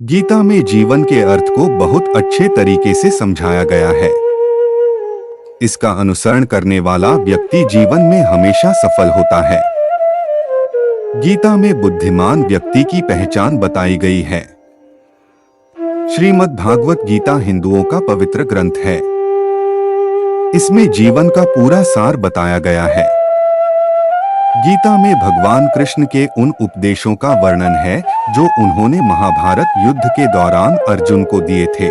गीता में जीवन के अर्थ को बहुत अच्छे तरीके से समझाया गया है। इसका अनुसरण करने वाला व्यक्ति जीवन में हमेशा सफल होता है। गीता में बुद्धिमान व्यक्ति की पहचान बताई गई है। श्रीमद् भागवत गीता हिंदुओं का पवित्र ग्रंथ है। इसमें जीवन का पूरा सार बताया गया है। गीता में भगवान कृष्ण के उन उपदेशों का वर्णन है जो उन्होंने महाभारत युद्ध के दौरान अर्जुन को दिए थे।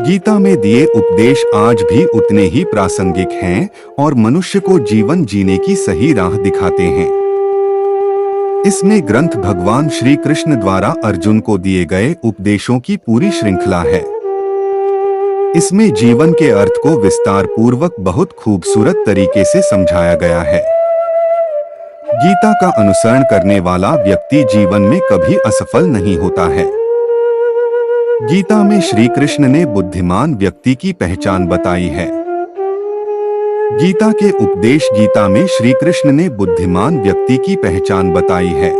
गीता में दिए उपदेश आज भी उतने ही प्रासंगिक हैं और मनुष्य को जीवन जीने की सही राह दिखाते हैं। इसमें ग्रंथ भगवान श्री कृष्ण द्वारा अर्जुन को दिए गए उपदेशों की पूरी श्रृंखला है। इसमें जीवन के अर्थ को विस्तार पूर्वक बहुत खूबसूरत तरीके से समझाया गया है। गीता का अनुसरण करने वाला व्यक्ति जीवन में कभी असफल नहीं होता है। गीता में श्री कृष्ण ने बुद्धिमान व्यक्ति की पहचान बताई है। गीता के उपदेश गीता में श्री कृष्ण ने बुद्धिमान व्यक्ति की पहचान बताई है।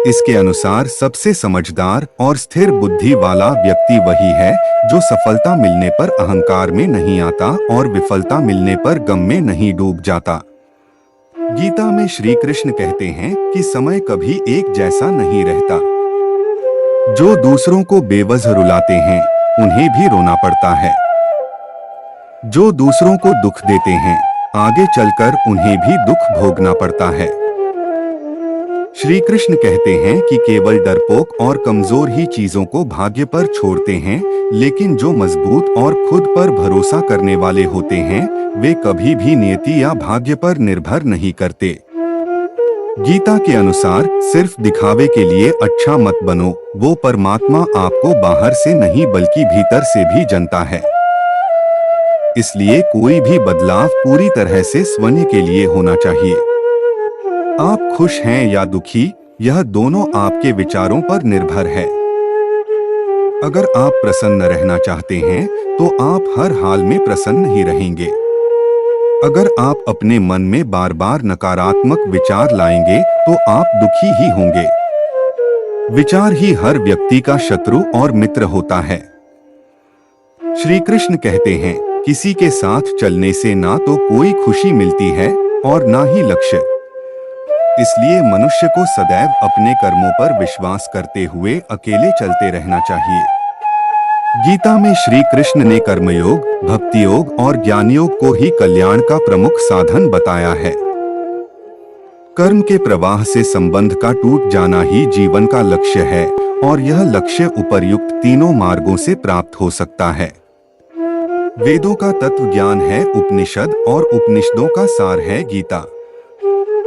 इसके अनुसार सबसे समझदार और स्थिर बुद्धि वाला व्यक्ति वही है जो सफलता मिलने पर अहंकार में नहीं आता और विफलता मिलने पर गम में नहीं डूब जाता। गीता में श्री कृष्ण कहते हैं कि समय कभी एक जैसा नहीं रहता। जो दूसरों को बेवजह रुलाते हैं उन्हें भी रोना पड़ता है। जो दूसरों को दुख देते हैं आगे चलकर उन्हें भी दुख भोगना पड़ता है। श्री कृष्ण कहते हैं कि केवल डरपोक और कमजोर ही चीजों को भाग्य पर छोड़ते हैं, लेकिन जो मजबूत और खुद पर भरोसा करने वाले होते हैं वे कभी भी नियति या भाग्य पर निर्भर नहीं करते। गीता के अनुसार सिर्फ दिखावे के लिए अच्छा मत बनो, वो परमात्मा आपको बाहर से नहीं बल्कि भीतर से भी जानता है। इसलिए कोई भी बदलाव पूरी तरह से स्वयं के लिए होना चाहिए। आप खुश हैं या दुखी, यह दोनों आपके विचारों पर निर्भर है। अगर आप प्रसन्न रहना चाहते हैं तो आप हर हाल में प्रसन्न ही रहेंगे। अगर आप अपने मन में बार बार नकारात्मक विचार लाएंगे तो आप दुखी ही होंगे। विचार ही हर व्यक्ति का शत्रु और मित्र होता है। श्री कृष्ण कहते हैं, किसी के साथ चलने से ना तो कोई खुशी मिलती है और ना ही लक्ष्य। इसलिए मनुष्य को सदैव अपने कर्मों पर विश्वास करते हुए अकेले चलते रहना चाहिए। गीता में श्री कृष्ण ने कर्मयोग, भक्ति योग और ज्ञान योग को ही कल्याण का प्रमुख साधन बताया है। कर्म के प्रवाह से संबंध का टूट जाना ही जीवन का लक्ष्य है और यह लक्ष्य उपर्युक्त तीनों मार्गों से प्राप्त हो सकता है। वेदों का तत्व ज्ञान है उपनिषद और उपनिषदों का सार है गीता।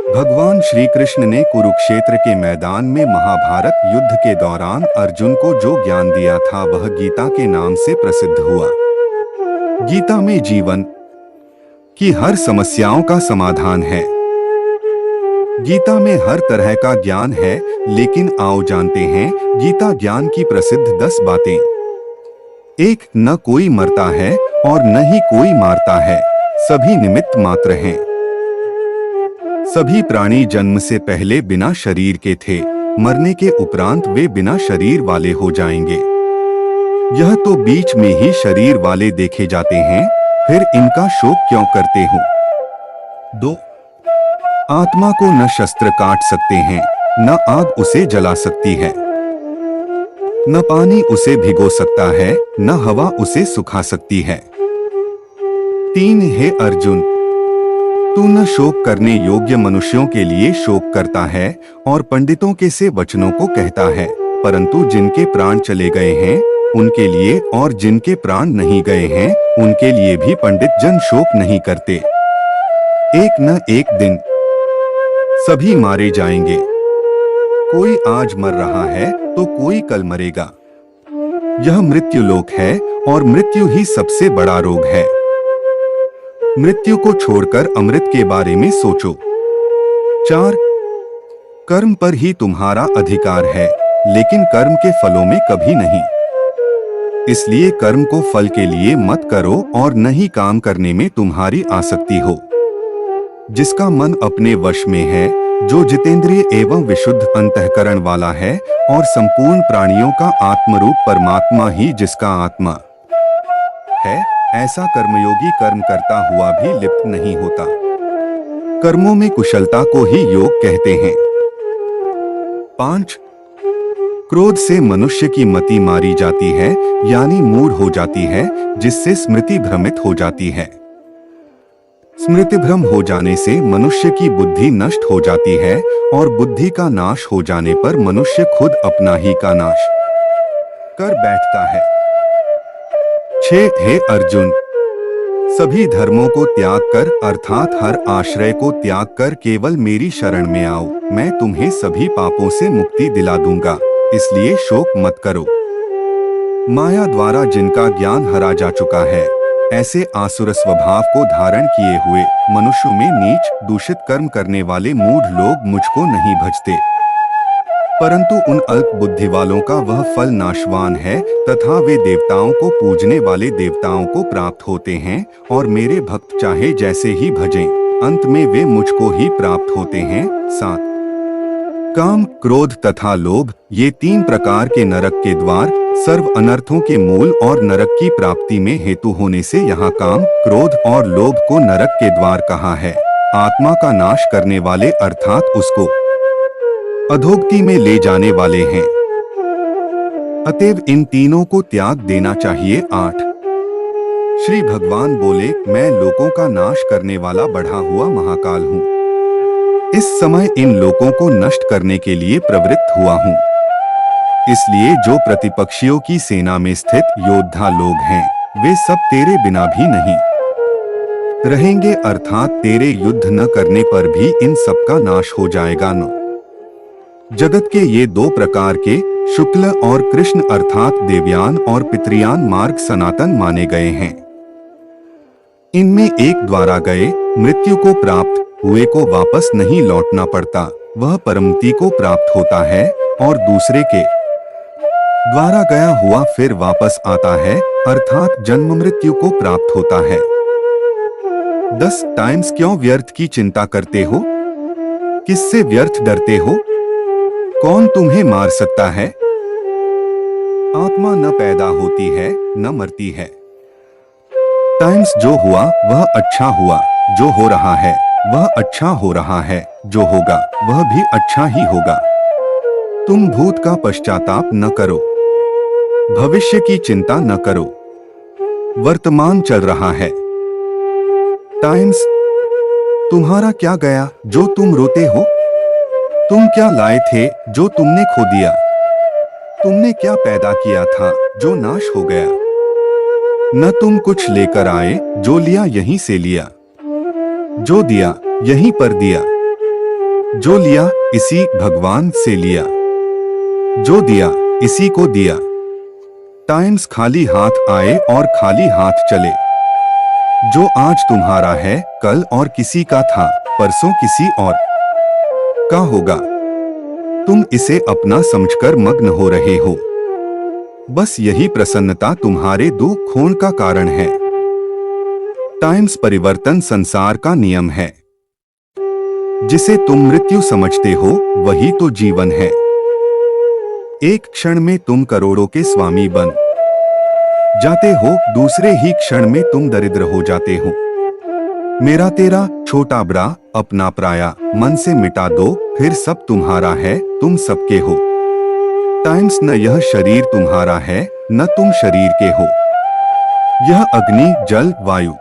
भगवान श्री कृष्ण ने कुरुक्षेत्र के मैदान में महाभारत युद्ध के दौरान अर्जुन को जो ज्ञान दिया था वह गीता के नाम से प्रसिद्ध हुआ। गीता में जीवन की हर समस्याओं का समाधान है। गीता में हर तरह का ज्ञान है, लेकिन आओ जानते हैं गीता ज्ञान की प्रसिद्ध 10 बातें। 1. न कोई मरता है और न ही कोई मारता है, सभी निमित्त मात्र हैं। सभी प्राणी जन्म से पहले बिना शरीर के थे, मरने के उपरांत वे बिना शरीर वाले हो जाएंगे। यह तो बीच में ही शरीर वाले देखे जाते हैं, फिर इनका शोक क्यों करते हो। 2. आत्मा को न शस्त्र काट सकते हैं, न आग उसे जला सकती है, न पानी उसे भिगो सकता है, न हवा उसे सुखा सकती है। 3. हे अर्जुन, तू न शोक करने योग्य मनुष्यों के लिए शोक करता है और पंडितों के से वचनों को कहता है, परंतु जिनके प्राण चले गए हैं उनके लिए और जिनके प्राण नहीं गए हैं उनके लिए भी पंडित जन शोक नहीं करते। एक न एक दिन सभी मारे जाएंगे। कोई आज मर रहा है तो कोई कल मरेगा। यह मृत्यु लोक है और मृत्यु ही सबसे बड़ा रोग है। मृत्यु को छोड़कर अमृत के बारे में सोचो। 4. कर्म पर ही तुम्हारा अधिकार है, लेकिन कर्म के फलों में कभी नहीं। इसलिए कर्म को फल के लिए मत करो और न ही काम करने में तुम्हारी आसक्ति हो। जिसका मन अपने वश में है जो जितेंद्रिय एवं विशुद्ध अंतःकरण वाला है और संपूर्ण प्राणियों का आत्मरूप परमात्मा ही जिसका आत्मा है, ऐसा कर्मयोगी कर्म करता हुआ भी लिप्त नहीं होता। कर्मों में कुशलता को ही योग कहते हैं। 5. क्रोध से मनुष्य की मति मारी जाती है, यानी मूढ़ हो जाती है, जिससे स्मृति भ्रमित हो जाती है। स्मृति भ्रम हो जाने से मनुष्य की बुद्धि नष्ट हो जाती है और बुद्धि का नाश हो जाने पर मनुष्य खुद अपना ही का नाश कर बैठता है। 6. हे अर्जुन, सभी धर्मों को त्याग कर अर्थात हर आश्रय को त्याग कर केवल मेरी शरण में आओ, मैं तुम्हें सभी पापों से मुक्ति दिला दूंगा, इसलिए शोक मत करो। माया द्वारा जिनका ज्ञान हरा जा चुका है, ऐसे आसुर स्वभाव को धारण किए हुए मनुष्यों में नीच दूषित कर्म करने वाले मूढ़ लोग मुझको नहीं भजते, परंतु उन अल्प बुद्धि वालों का वह फल नाशवान है तथा वे देवताओं को पूजने वाले देवताओं को प्राप्त होते हैं और मेरे भक्त चाहे जैसे ही भजें, अंत में वे मुझको ही प्राप्त होते हैं। 7. काम, क्रोध तथा लोभ, ये 3 प्रकार के नरक के द्वार सर्व अनर्थों के मूल और नरक की प्राप्ति में हेतु होने से यहाँ काम, क्रोध और लोभ को नरक के द्वार कहा है। आत्मा का नाश करने वाले अर्थात उसको अधोगति में ले जाने वाले हैं। अतएव इन तीनों को त्याग देना चाहिए। 8. श्री भगवान बोले, मैं लोकों का नाश करने वाला बढ़ा हुआ महाकाल हूँ। इस समय इन लोकों को नष्ट करने के लिए प्रवृत्त हुआ हूँ। इसलिए जो प्रतिपक्षियों की सेना में स्थित योद्धा लोग हैं, वे सब तेरे बिना भी नहीं रहेंगे, अर्थात तेरे युद्ध न करने पर भी इन सब का नाश हो जाएगा। 9. जगत के ये 2 प्रकार के शुक्ल और कृष्ण अर्थात देवयान और पितृयान मार्ग सनातन माने गए हैं। इनमें एक द्वारा गए मृत्यु को प्राप्त हुए को वापस नहीं लौटना पड़ता, वह परमति को प्राप्त होता है, और दूसरे के द्वारा गया हुआ फिर वापस आता है, अर्थात जन्म मृत्यु को प्राप्त होता है। 10 टाइम्स क्यों व्यर्थ की चिंता करते हो? किससे व्यर्थ डरते हो? कौन तुम्हें मार सकता है? आत्मा न पैदा होती है न मरती है। टाइम्स जो हुआ वह अच्छा हुआ, जो हो रहा है वह अच्छा हो रहा है, जो होगा वह भी अच्छा ही होगा। तुम भूत का पश्चाताप न करो, भविष्य की चिंता न करो, वर्तमान चल रहा है। टाइम्स, तुम्हारा क्या गया जो तुम रोते हो? तुम क्या लाए थे जो तुमने खो दिया? तुमने क्या पैदा किया था जो नाश हो गया? न तुम कुछ लेकर आए, जो लिया यहीं से लिया, जो दिया यहीं पर दिया, जो लिया इसी भगवान से लिया, जो दिया इसी को दिया। टाइम्स खाली हाथ आए और खाली हाथ चले। जो आज तुम्हारा है कल और किसी का था, परसों किसी और का होगा। तुम इसे अपना समझकर मग्न हो रहे हो। बस यही प्रसन्नता तुम्हारे दुख खोण का कारण है। टाइम्स परिवर्तन संसार का नियम है। जिसे तुम मृत्यु समझते हो वही तो जीवन है। एक क्षण में तुम करोड़ों के स्वामी बन जाते हो, दूसरे ही क्षण में तुम दरिद्र हो जाते हो। मेरा तेरा, छोटा बड़ा, अपना पराया मन से मिटा दो, फिर सब तुम्हारा है, तुम सबके हो। टाइम्स न यह शरीर तुम्हारा है न तुम शरीर के हो। यह अग्नि, जल, वायु,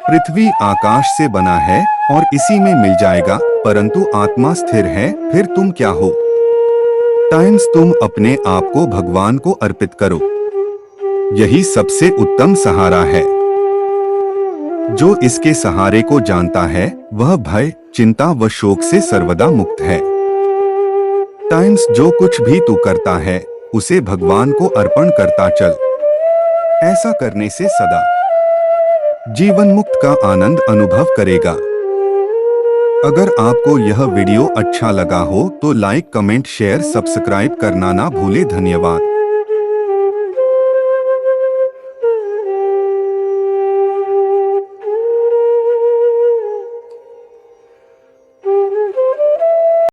पृथ्वी, आकाश से बना है और इसी में मिल जाएगा, परंतु आत्मा स्थिर है, फिर तुम क्या हो? टाइम्स तुम अपने आप को भगवान को अर्पित करो, यही सबसे उत्तम सहारा है। जो इसके सहारे को जानता है वह भय, चिंता व शोक से सर्वदा मुक्त है। टाइम्स जो कुछ भी तू करता है उसे भगवान को अर्पण करता चल। ऐसा करने से सदा जीवन मुक्त का आनंद अनुभव करेगा। अगर आपको यह वीडियो अच्छा लगा हो तो लाइक, कमेंट, शेयर, सब्सक्राइब करना ना भूले। धन्यवाद।